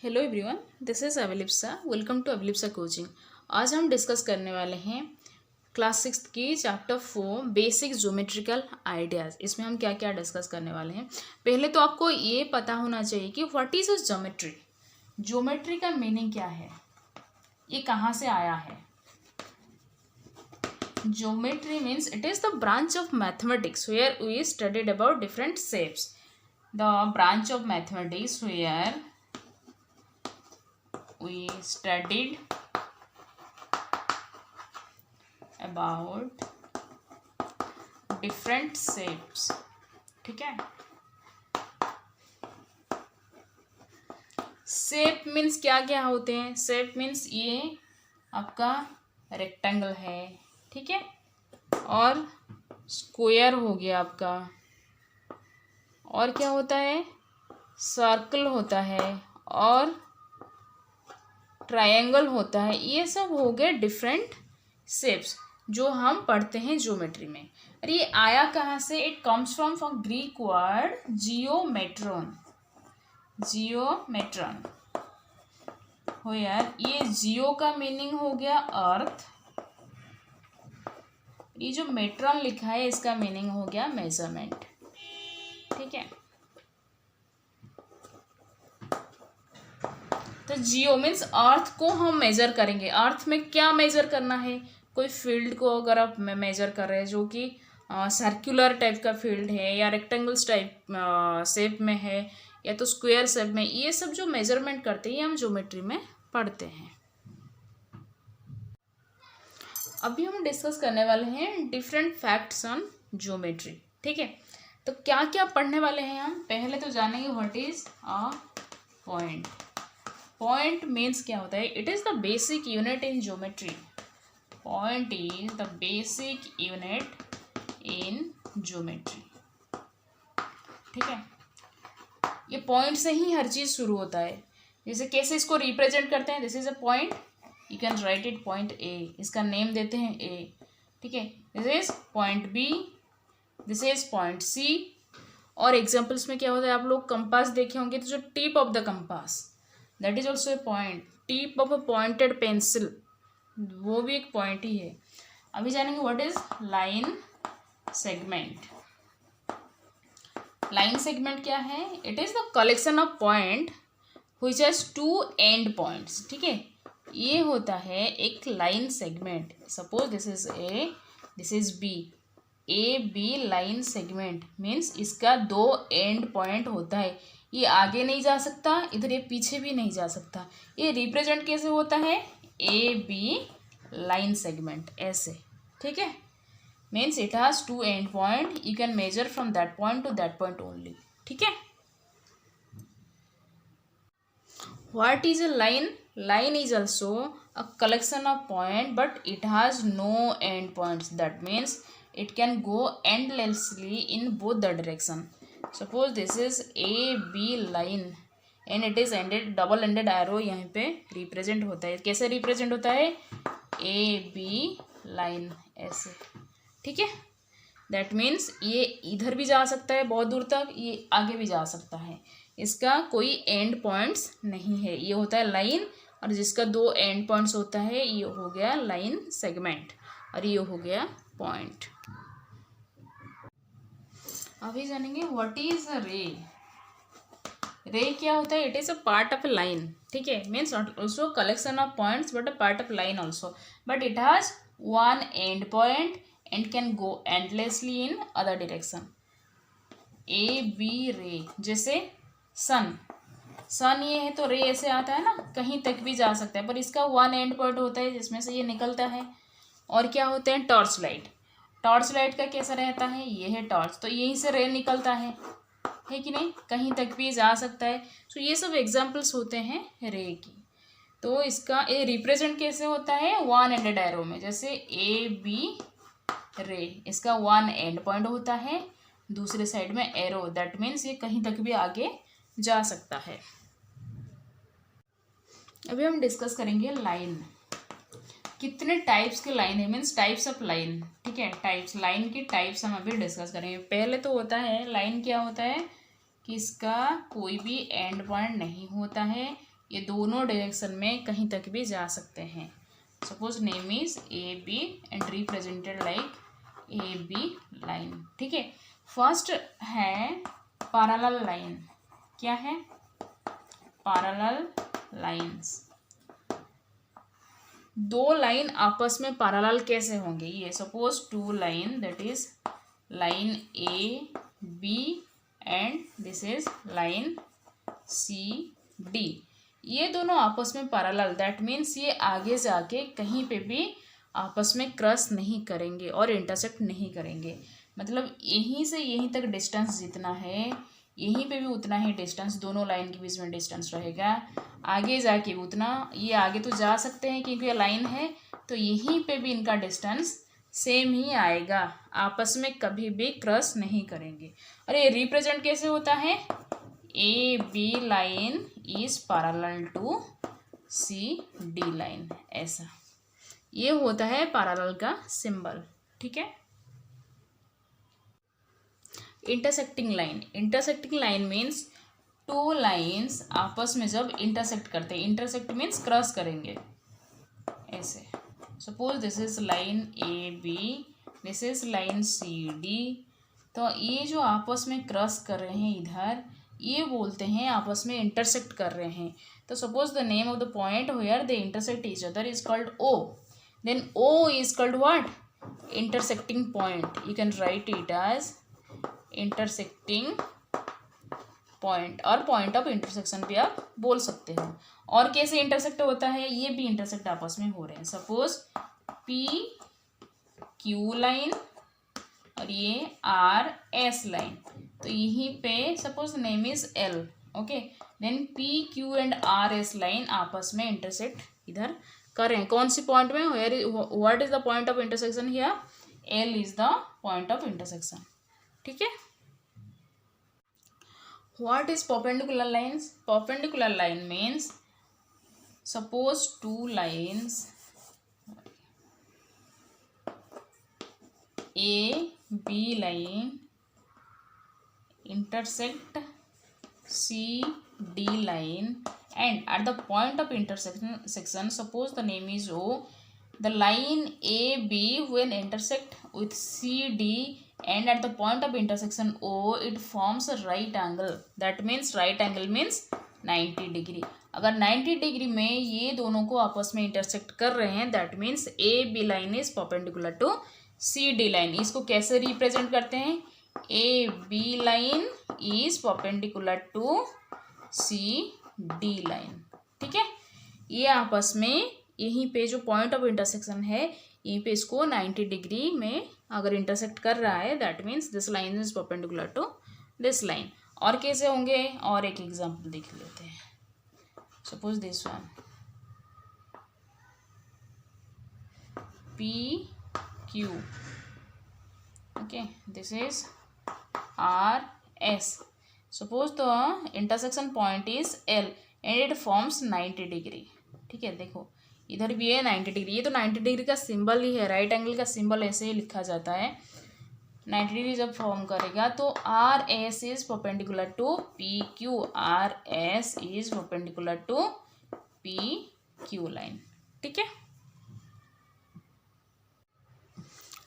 Hello everyone, this is Abhilipsa. Welcome to Abhilipsa coaching. आज हम discuss करने वाले हैं क्लास 6 की चैप्टर 4 बेसिक ज्योमेट्रिकल आइडियाज़। इसमें हम क्या क्या डिस्कस करने वाले हैं। पहले तो आपको ये पता होना चाहिए कि व्हाट इज़ ज्योमेट्री। ज्योमेट्री का मीनिंग क्या है, ये कहाँ से आया है। Geometry means it is the branch of mathematics where we studied about different shapes. The branch of mathematics where we studied about different shapes। ठीक है, शेप मीन्स क्या क्या होते हैं। शेप मीन्स ये आपका रेक्टेंगल है, ठीक है, और स्क्वायर हो गया आपका, और क्या होता है, सर्कल होता है, और ट्रायंगल होता है। ये सब हो गए डिफरेंट शेप्स जो हम पढ़ते हैं ज्योमेट्री में। और ये आया कहाँ से? It comes from Greek word geometron. Geometron हो यार, ये जियो का मीनिंग हो गया अर्थ, ये जो मेट्रॉन लिखा है इसका मीनिंग हो गया मेजरमेंट। ठीक है, तो जियो मीन्स अर्थ को हम मेजर करेंगे। अर्थ में क्या मेजर करना है? कोई फील्ड को अगर आप मेजर कर रहे हैं जो कि सर्कुलर टाइप का फील्ड है, या रेक्टेंगल्स टाइप शेप में है, या तो स्क्वायर शेप में, ये सब जो मेजरमेंट करते हैं ये हम ज्योमेट्री में पढ़ते हैं। अभी हम डिस्कस करने वाले हैं डिफरेंट फैक्ट्स ऑन ज्योमेट्री। ठीक है, तो क्या क्या पढ़ने वाले हैं हम। पहले तो जानेंगे what is a point. Point means क्या होता है? It is the basic unit in geometry. Point is the basic unit in geometry. ठीक है, ये पॉइंट से ही हर चीज़ शुरू होता है। जैसे कैसे इसको रिप्रेजेंट करते हैं, this is a point, you can write it point A, इसका नेम देते हैं ए। ठीक है, this is point B, this is point C. और एग्जाम्पल्स में क्या होता है, आप लोग कंपास देखे होंगे, तो जो tip of the compass, that is also a point. Tip of a pointed pencil, वो भी एक पॉइंट ही है। अभी जानेंगे what is line segment. Line segment क्या है? It is the collection of point which has two end points. ठीक है, ये होता है एक line segment. Suppose this is A, this is B, A B line segment means इसका दो एंड पॉइंट होता है। ये आगे नहीं जा सकता, इधर ये पीछे भी नहीं जा सकता। ये रिप्रेजेंट कैसे होता है? ए बी लाइन सेगमेंट ऐसे। ठीक है, means it has two end point, you can measure from that point to that point only. ठीक है, what is a line? Line is also a collection of points, but it has no end points. That means it can go endlessly in both the direction. Suppose this is A B line and it is ended, double ended arrow यहाँ पे represent होता है। कैसे represent होता है? A B line ऐसे। ठीक है, दैट मीन्स ये इधर भी जा सकता है बहुत दूर तक, ये आगे भी जा सकता है। इसका कोई एंड पॉइंट्स नहीं है। ये होता है लाइन, और जिसका दो एंड पॉइंट्स होता है ये हो गया लाइन सेगमेंट, और ये हो गया पॉइंट। अभी जानेंगे व्हाट इज अ रे। रे क्या होता है? It is a part of A line. ठीक है, means also collection of points but a part of line also, but it has one and point and can go endlessly in other direction. A B ray, जैसे सन, सन ये है तो रे ऐसे आता है ना, कहीं तक भी जा सकता है, पर इसका वन एंड पॉइंट होता है जिसमें से ये निकलता है। और क्या होते हैं? Torch light. टॉर्च लाइट का कैसा रहता है? ये है टॉर्च, तो यहीं से रे निकलता है कि नहीं, कहीं तक भी जा सकता है। तो ये सब एग्जाम्पल्स होते हैं रे की। तो इसका ये रिप्रेजेंट कैसे होता है? वन एंडेड एरो में, जैसे ए बी रे, इसका वन एंड पॉइंट होता है, दूसरे साइड में एरो, दैट मीन्स ये कहीं तक भी आगे जा सकता है। अभी हम डिस्कस करेंगे लाइन। कितने टाइप्स के लाइन है, मीन्स टाइप्स ऑफ लाइन। ठीक है, टाइप्स, लाइन की टाइप्स हम अभी डिस्कस करेंगे। पहले तो होता है लाइन क्या होता है कि इसका कोई भी एंड पॉइंट नहीं होता है, ये दोनों डायरेक्शन में कहीं तक भी जा सकते हैं। Suppose name is A B and represented like A B line. ठीक है, फर्स्ट है पैरेलल लाइन। क्या है? Parallel lines. दो लाइन आपस में पैरेलल कैसे होंगे? ये suppose two line, that is line A B and this is line C D. ये दोनों आपस में पैरेलल, दैट मीन्स ये आगे जाके कहीं पे भी आपस में क्रॉस नहीं करेंगे और इंटरसेक्ट नहीं करेंगे। मतलब यहीं से यहीं तक डिस्टेंस जितना है, यहीं पे भी उतना ही डिस्टेंस दोनों लाइन के बीच में डिस्टेंस रहेगा। आगे जाके उतना, ये आगे तो जा सकते हैं क्योंकि ये लाइन है, तो यहीं पे भी इनका डिस्टेंस सेम ही आएगा, आपस में कभी भी क्रॉस नहीं करेंगे। और ये रिप्रेजेंट कैसे होता है? A B line is parallel to C D line, ऐसा ये होता है पैरेलल का सिंबल। ठीक है। Intersecting line. Intersecting line means two lines आपस में जब इंटरसेक्ट करते हैं, इंटरसेक्ट मीन्स क्रॉस करेंगे ऐसे। Suppose this is line A B, this is line C D. तो ये जो आपस में क्रॉस कर रहे हैं इधर, ये बोलते हैं आपस में इंटरसेक्ट कर रहे हैं। तो suppose the name of the point where they intersect each other is called O. Then O is called what? Intersecting point. You can write it as intersecting point और पॉइंट ऑफ इंटरसेक्शन भी आप बोल सकते हो। और कैसे intersect होता है? ये भी इंटरसेक्ट आपस में हो रहे हैं। सपोज पी क्यू लाइन और ये आर एस लाइन, तो यहीं पे suppose name is L, okay. Then P Q and R S line आपस में इंटरसेक्ट इधर कर रहे हैं। कौन सी पॉइंट में? What is the point of intersection here? L is the point of intersection. ठीक है। What is perpendicular lines? Perpendicular line means suppose two lines A B line intersect C D line and at the point of intersection suppose the name is O, the line A B when intersect with C D and at the point of intersection O it forms a right angle, that means right angle means 90 degree. अगर 90 degree में ये दोनों को आपस में intersect कर रहे हैं, that means A B line is perpendicular to C D line. इसको कैसे रिप्रेजेंट करते हैं? A B line is perpendicular to C D line. ठीक है। ये आपस में यहीं पे जो पॉइंट ऑफ इंटरसेक्शन है, यहीं पे इसको 90 डिग्री में अगर इंटरसेक्ट कर रहा है, that means this line is perpendicular to this line. और कैसे होंगे? और एक एग्जांपल देख लेते हैं। Suppose this one P Q, okay, this is R S. Suppose the intersection point is L and it forms 90 degree. ठीक है, देखो इधर भी है 90 डिग्री। ये तो 90 डिग्री का सिंबल ही है, राइट एंगल का सिंबल ऐसे ही लिखा जाता है। 90 डिग्री जब फॉर्म करेगा तो R S is perpendicular to P Q, R S is perpendicular to P Q line. ठीक है।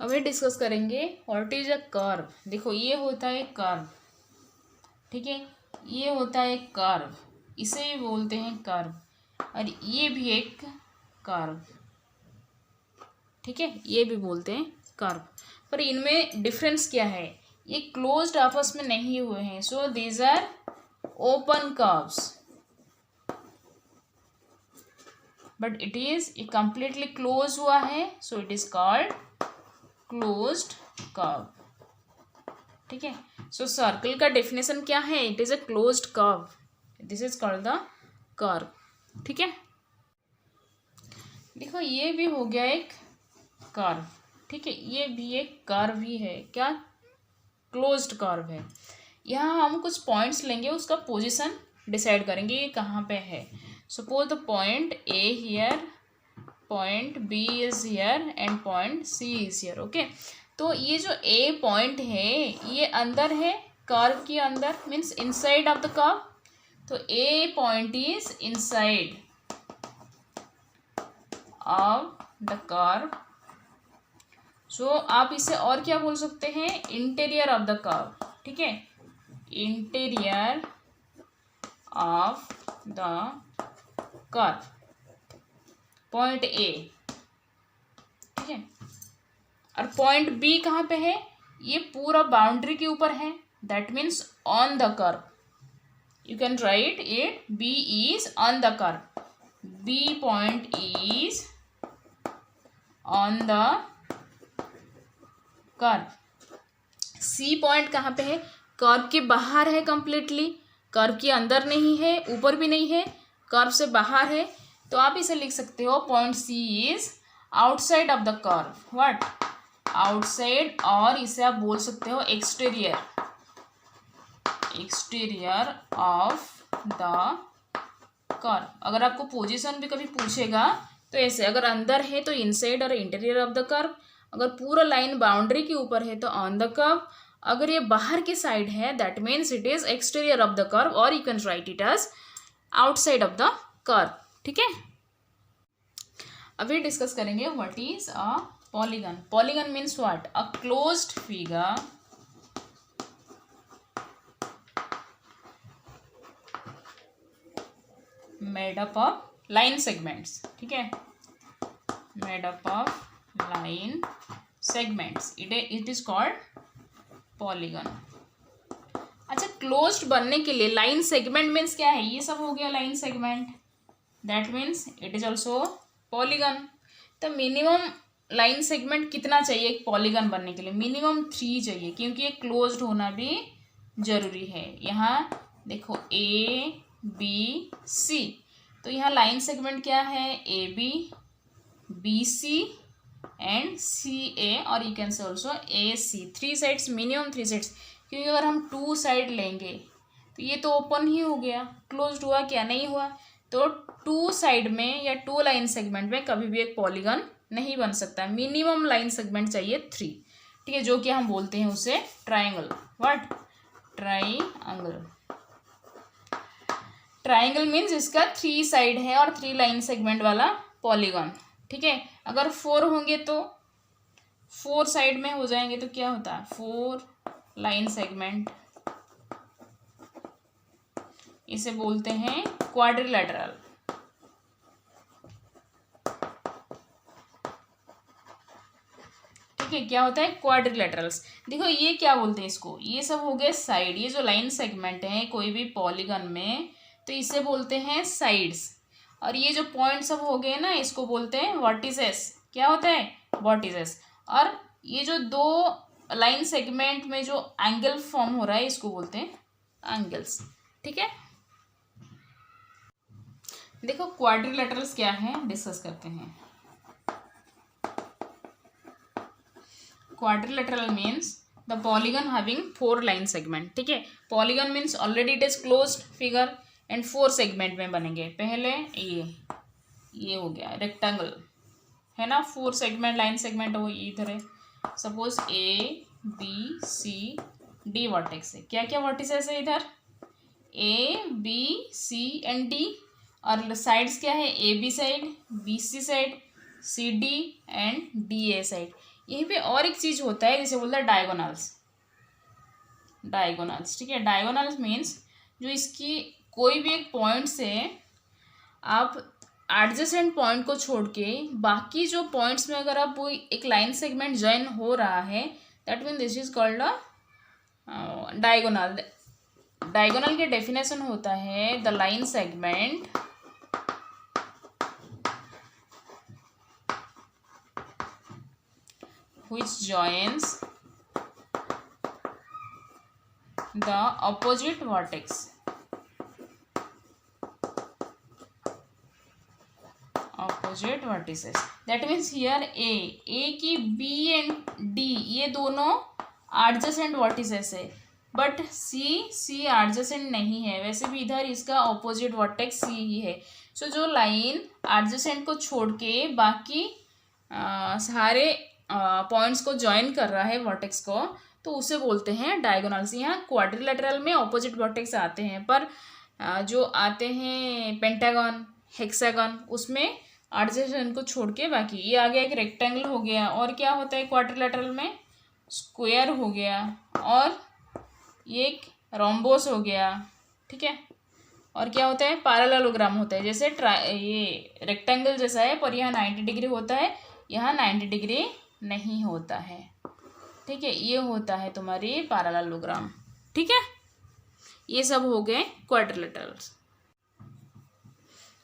अब ये डिस्कस करेंगे व्हाट इज अ कर्व। देखो ये होता है कर्व, ठीक है, ये होता है कर्व, इसे बोलते हैं कर्व, और ये भी एक कर्व। ठीक है, ये भी बोलते हैं कर्व। पर इनमें डिफरेंस क्या है? ये क्लोज्ड आपस में नहीं हुए हैं, so these are open curves, but it is ये कंप्लीटली क्लोज हुआ है, so it is called closed curve. ठीक है, सो सर्कल का डेफिनेशन क्या है? It is a closed curve, this is called the curve. ठीक है, देखो ये भी हो गया एक कर्व। ठीक है, ये भी एक कर्व ही है, क्या? क्लोज्ड कर्व है। यहाँ हम कुछ पॉइंट्स लेंगे, उसका पोजीशन डिसाइड करेंगे ये कहाँ पे है। Suppose the point A here, point B is here and point C is here. Okay, तो ये जो ए पॉइंट है ये अंदर है, कर्व के अंदर, means inside of the curve, तो a point is inside of the curve. So आप इसे और क्या बोल सकते हैं, इंटीरियर ऑफ द कर्व, ठीक है, interior of the curve point A, ठीक है। और पॉइंट बी कहाँ पे है, ये पूरा बाउंड्री के ऊपर है, that means on the curve, you can write it, B is on the curve, B point is on the curve. C point कहाँ पे है, कर्व के बाहर है कंप्लीटली, कर्व के अंदर नहीं है, ऊपर भी नहीं है, कर्व से बाहर है। तो आप इसे लिख सकते हो point C is outside of the curve, what, outside, और इसे आप बोल सकते हो exterior, exterior of the curve. अगर आपको पोजीशन भी कभी पूछेगा तो ऐसे, अगर अंदर है तो इनसाइड और इंटीरियर ऑफ द कर्व, अगर पूरा लाइन बाउंड्री के ऊपर है तो ऑन द कर्व, अगर ये बाहर की साइड है that means it is exterior of the curve, और you can write it as outside of the curve, ठीक है। अभी डिस्कस करेंगे what is a polygon. Polygon means what, a closed figure made up of line segments, ठीक है, made up of line segments, it is called polygon. अच्छा, closed बनने के लिए लाइन सेगमेंट मीन्स क्या है, ये सब हो गया line segment, that means it is also polygon. तो मिनिमम लाइन सेगमेंट कितना चाहिए एक पॉलीगन बनने के लिए, मिनिमम 3 चाहिए, क्योंकि ये क्लोज्ड होना भी जरूरी है। यहाँ देखो ए बी सी, तो यहाँ लाइन सेगमेंट क्या है, A B C and C A, और you can say also A C, 3 sides, minimum 3 sides, क्योंकि अगर हम 2 साइड लेंगे तो ये तो ओपन ही हो गया, क्लोज्ड हुआ क्या, नहीं हुआ। तो 2 साइड में या 2 लाइन सेगमेंट में कभी भी एक पॉलीगन नहीं बन सकता, मिनिमम लाइन सेगमेंट चाहिए 3, ठीक है, जो कि हम बोलते हैं उसे triangle, what, triangle. Triangle means इसका 3 साइड है और 3 लाइन सेगमेंट वाला पॉलीगन, ठीक है। अगर 4 होंगे तो 4 साइड में हो जाएंगे तो क्या होता है, 4 लाइन सेगमेंट, इसे बोलते हैं क्वाड्रिलेटरल, ठीक है। क्या होता है, क्वाड्रिलेटरल्स। देखो ये क्या बोलते हैं इसको, ये सब हो गए साइड, ये जो लाइन सेगमेंट है कोई भी पॉलीगन में तो इसे बोलते हैं साइड्स, और ये जो पॉइंट सब हो गए ना इसको बोलते हैं वर्टिसेस। क्या होता है, वर्टिसेस। और ये जो 2 लाइन सेगमेंट में जो एंगल फॉर्म हो रहा है इसको बोलते हैं एंगल्स, ठीक है। देखो क्वाड्रिलेटरल्स क्या है डिस्कस करते हैं। Quadrilateral means the polygon having 4 line segment, ठीक है। Polygon means already it is closed figure and 4 segment में बनेंगे। पहले ये हो गया रेक्टेंगल, है ना, 4 सेगमेंट लाइन सेगमेंट हो, इधर है suppose A B C D vertex है। क्या क्या वर्टिसेस है इधर, A B C and D, और साइड्स क्या है, A B side, B C side, C D and D A side. यहीं पे और एक चीज होता है जिसे बोलता है डायगोनल्स, डायगोनल्स, ठीक है। डायगोनल्स मीन्स जो इसकी कोई भी एक पॉइंट से आप एडजेसेंट पॉइंट को छोड़ के बाकी जो पॉइंट्स में अगर आप वो एक लाइन सेगमेंट ज्वाइन हो रहा है that mean this is called a diagonal. Diagonal के डेफिनेशन होता है the line segment which joins the opposite vertex, opposite vertices, that means here a की b and d ये दोनों adjacent vertices है, बट सी एडजेसेंट नहीं है। वैसे भी इधर इसका ऑपोजिट वर्टेक्स सी ही है। सो जो लाइन एडजेसेंट को छोड़ के बाकी सारे पॉइंट्स को ज्वाइन कर रहा है वर्टेक्स को, तो उसे बोलते हैं डायगोनल्स। यहाँ क्वाड्रिलेटरल में ऑपोजिट वर्टेक्स आते हैं, पर जो आते हैं पेंटागन, हेक्सागन, उसमें एडजेसेंट को छोड़ के बाकी। ये आ गया एक रेक्टेंगल हो गया, और क्या होता है क्वाड्रिलेटरल में, स्क्वायर हो गया, और ये एक रोम्बोस हो गया, ठीक है। और क्या होता है पैरेललोग्राम होता है, जैसे ये रेक्टेंगल जैसा है पर यहाँ 90 डिग्री होता है, यहाँ 90 डिग्री नहीं होता है, ठीक है। ये होता है तुम्हारी पैरेललोग्राम, ठीक है। ये सब हो गए क्वाड्रिलेटरल्स।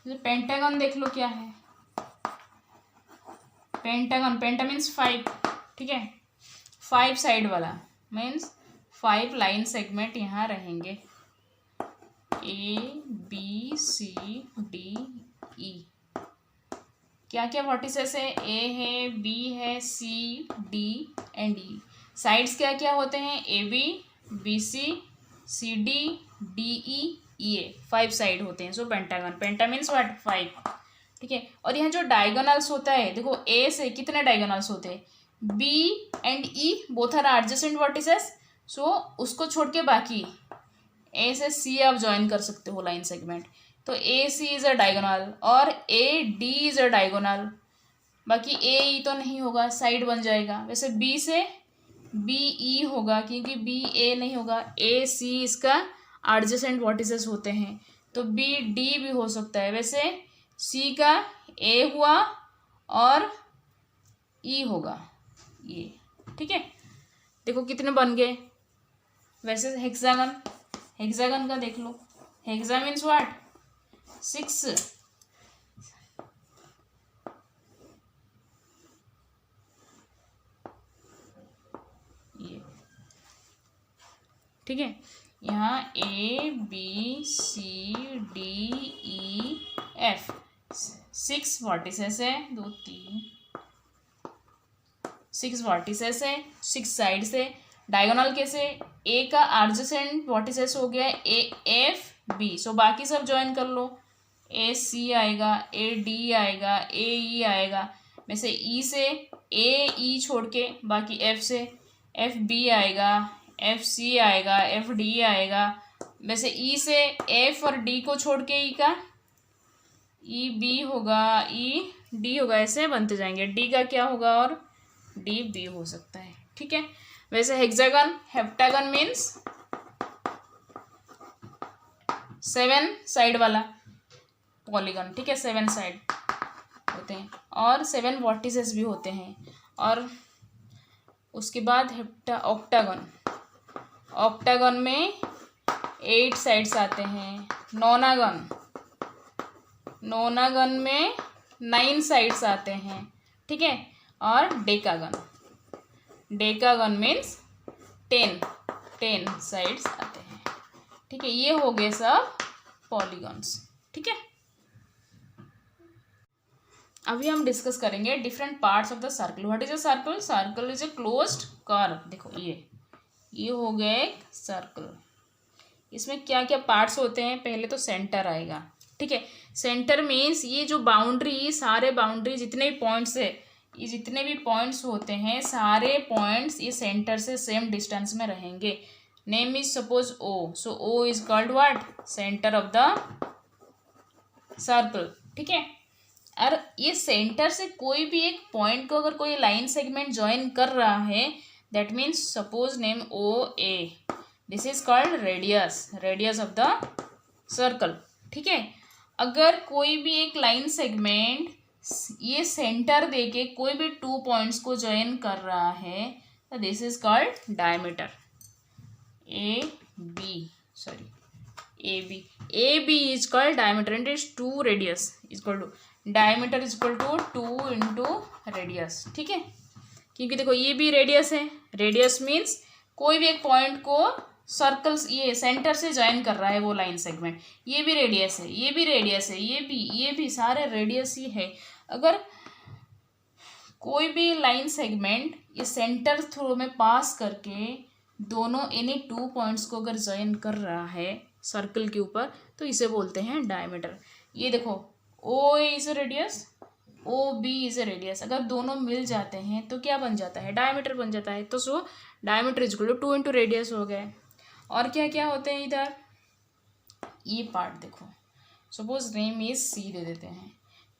पेंटागन देख लो क्या है, पेंटागन, पेंटा मीन्स 5, ठीक है। 5 साइड वाला मीन्स 5 लाइन सेगमेंट यहाँ रहेंगे, A B C D E। क्या क्या वर्टिसेस है, A है, B है, C D and E। Sides क्या क्या होते हैं, AB BC CD DE EA, 5 side होते हैं। सो पेंटागन, पेंटा मीन्स व्हाट 5, ठीक है। और यहाँ जो डायगोनल्स होता है, देखो A से कितने डायगोनल्स होते हैं, B and E both are adjacent vertices, so उसको छोड़ के बाकी A से C आप ज्वाइन कर सकते हो लाइन सेगमेंट, तो ए सी इज अ डायगोनल और A D is a diagonal, बाकी ए ई तो नहीं होगा, साइड बन जाएगा। वैसे बी से बी ई होगा क्योंकि बी ए नहीं होगा, ए सी इसका एडजेसेंट वर्टिसेस होते हैं, तो बी डी भी हो सकता है। वैसे सी का ए हुआ और ई होगा ये, ठीक है। देखो कितने बन गए। वैसे हेक्सागन, हेक्सागन का देख लो, हेक्सा मीन्स व्हाट 6, ये ठीक है। यहाँ A B C D E F 6 vertices है, 2 3 6 वर्टिसेस है, 6 साइड से। डायगोनल कैसे, ए का एडजेसेंट वर्टिसेस हो गया ए एफ बी, सो बाकी सब ज्वाइन कर लो, ए सी आएगा, ए डी आएगा, ए ई आएगा। में से ई से ए ई छोड़ के बाकी एफ से एफ बी आएगा, एफ सी आएगा, एफ डी आएगा। वैसे ई से एफ और डी को छोड़ के ई का ई बी होगा, ई डी होगा, ऐसे बनते जाएंगे। डी का क्या होगा और डी बी हो सकता है, ठीक है। वैसे हेक्सागन, हेप्टागन मीन्स 7 साइड वाला पॉलीगन, ठीक है, 7 साइड होते हैं और 7 वर्टिसेस भी होते हैं। और उसके बाद ऑक्टागन, ऑक्टागन में 8 साइड्स आते हैं। नोनागन, नोनागन में 9 साइड्स आते हैं, ठीक है। और डेकागन, डेकागन मीन्स 10 साइड्स आते हैं, ठीक है। ये हो गए सब पॉलीगन्स, ठीक है। अभी हम डिस्कस करेंगे different parts of the circle. What is a circle, circle is a closed curve. देखो ये हो गया एक सर्कल। इसमें क्या क्या पार्ट्स होते हैं, पहले तो सेंटर आएगा, ठीक है। सेंटर मीन्स ये जो बाउंड्री, सारे बाउंड्री जितने भी पॉइंट्स है, ये जितने भी पॉइंट्स होते हैं सारे पॉइंट्स ये सेंटर से सेम डिस्टेंस में रहेंगे। Name is suppose O, so O is called what, centre of the circle, ठीक है। और ये सेंटर से कोई भी एक पॉइंट को अगर कोई लाइन सेगमेंट ज्वाइन कर रहा है, that means suppose name O A, this is called radius, radius of the circle, ठीक है। अगर कोई भी एक लाइन सेगमेंट ये सेंटर देके कोई भी 2 पॉइंट्स को ज्वाइन कर रहा है, तो this is called diameter. A B is called diameter and is 2 radius is equal to diameter is equal to 2 into radius, ठीक है। क्योंकि देखो ये भी रेडियस है, रेडियस मीन्स कोई भी एक पॉइंट को सर्कल्स ये सेंटर से ज्वाइन कर रहा है वो लाइन सेगमेंट, ये भी रेडियस है, ये भी रेडियस है, ये भी सारे रेडियस ही है। अगर कोई भी लाइन सेगमेंट ये सेंटर थ्रू में पास करके दोनों इन्हीं 2 पॉइंट्स को अगर ज्वाइन कर रहा है सर्कल के ऊपर, तो इसे बोलते हैं डायमीटर। ये देखो O A is a radius, O B is a radius, अगर दोनों मिल जाते हैं तो क्या बन जाता है, डायमीटर बन जाता है। तो so diameter is equal to 2 into radius हो गए। और क्या क्या होते हैं इधर, ये पार्ट देखो, सपोज नेम इज सी दे देते हैं,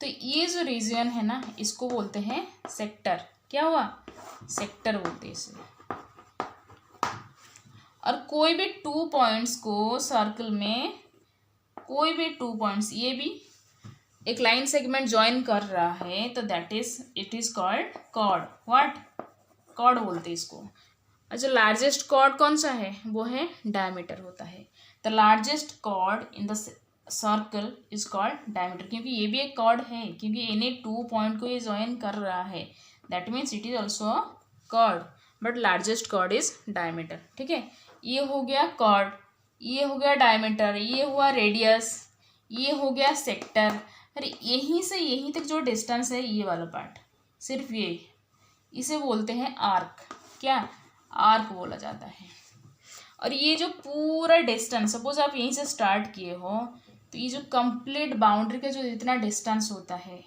तो ये जो रीजन है ना इसको बोलते हैं सेक्टर। क्या हुआ? सेक्टर बोलते हैं इसे। और कोई भी 2 पॉइंट्स को सर्कल में, कोई भी 2 पॉइंट्स, ये भी एक लाइन सेगमेंट ज्वाइन कर रहा है तो that is, it is called chord. What? Chord बोलते हैं इसको। अच्छा, लार्जेस्ट कॉर्ड कौन सा है? वो है डायमीटर होता है। The largest chord in the circle is called diameter, क्योंकि ये भी एक कॉर्ड है, क्योंकि इन्हें 2 पॉइंट को ये ज्वाइन कर रहा है, that means it is also a chord, but largest chord is diameter. ठीक है, ये हो गया कॉर्ड, ये हो गया डायमीटर, ये हुआ रेडियस, ये हो गया सेक्टर। अरे यहीं से यहीं तक जो डिस्टेंस है ये वाला पार्ट, सिर्फ ये, इसे बोलते हैं आर्क। क्या? आर्क बोला जाता है। और ये जो पूरा डिस्टेंस, सपोज आप यहीं से स्टार्ट किए हो, तो ये जो कंप्लीट बाउंड्री का जो इतना डिस्टेंस होता है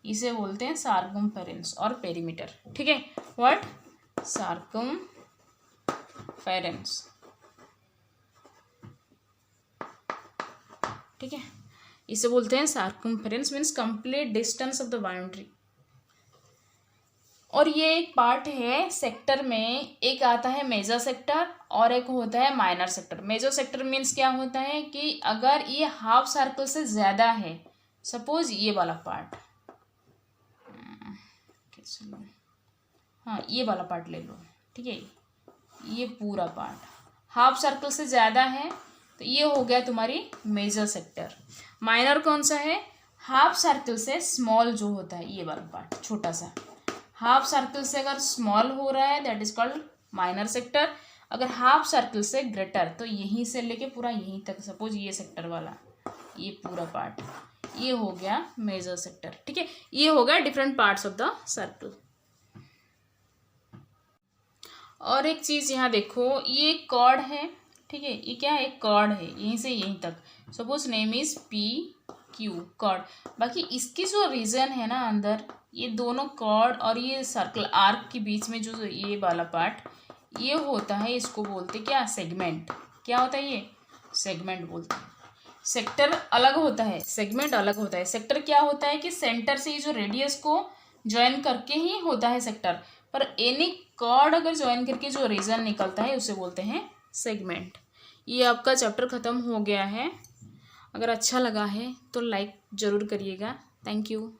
इसे बोलते हैं सार्कमफेरेंस और पेरीमीटर। ठीक है, व्हाट? सार्कमफेरेंस। ठीक है, इसे बोलते हैं circumference, means complete distance of the boundary. और ये एक पार्ट है सेक्टर में, एक आता है मेजर सेक्टर और एक होता है minor sector. Major sector means क्या होता है कि अगर ये हाफ सर्कल से ज़्यादा है, सपोज ये वाला पार्ट, हाँ ये वाला पार्ट ले लो, ठीक है, ये पूरा पार्ट हाफ सर्कल से ज़्यादा है तो ये हो गया तुम्हारी मेजर सेक्टर। माइनर कौन सा है? हाफ सर्कल से स्मॉल जो होता है, ये वाला पार्ट छोटा सा, हाफ सर्कल से अगर स्मॉल हो रहा है that is called minor sector. अगर हाफ सर्कल से ग्रेटर तो यहीं से लेके पूरा यहीं तक, सपोज ये सेक्टर वाला, ये पूरा पार्ट, ये हो गया मेजर सेक्टर। ठीक है, ये हो गया different parts of the circle. और एक चीज़ यहाँ देखो, ये कॉर्ड है, ठीक है, ये क्या है? एक कॉर्ड है, यहीं से यहीं तक, suppose name is P Q, chord. बाकी इसकी जो रीजन है ना अंदर, ये दोनों कॉर्ड और ये सर्कल आर्क के बीच में जो ये वाला पार्ट ये होता है, इसको बोलते क्या? सेगमेंट। क्या होता है ये? सेगमेंट बोलते हैं। सेक्टर अलग होता है, सेगमेंट अलग होता है। सेक्टर क्या होता है कि सेंटर से ये जो रेडियस को ज्वाइन करके ही होता है सेक्टर, पर एनी कॉर्ड अगर ज्वाइन करके जो रीजन निकलता है उसे बोलते हैं सेगमेंट। ये आपका चैप्टर ख़त्म हो गया है। अगर अच्छा लगा है तो लाइक ज़रूर करिएगा। Thank you.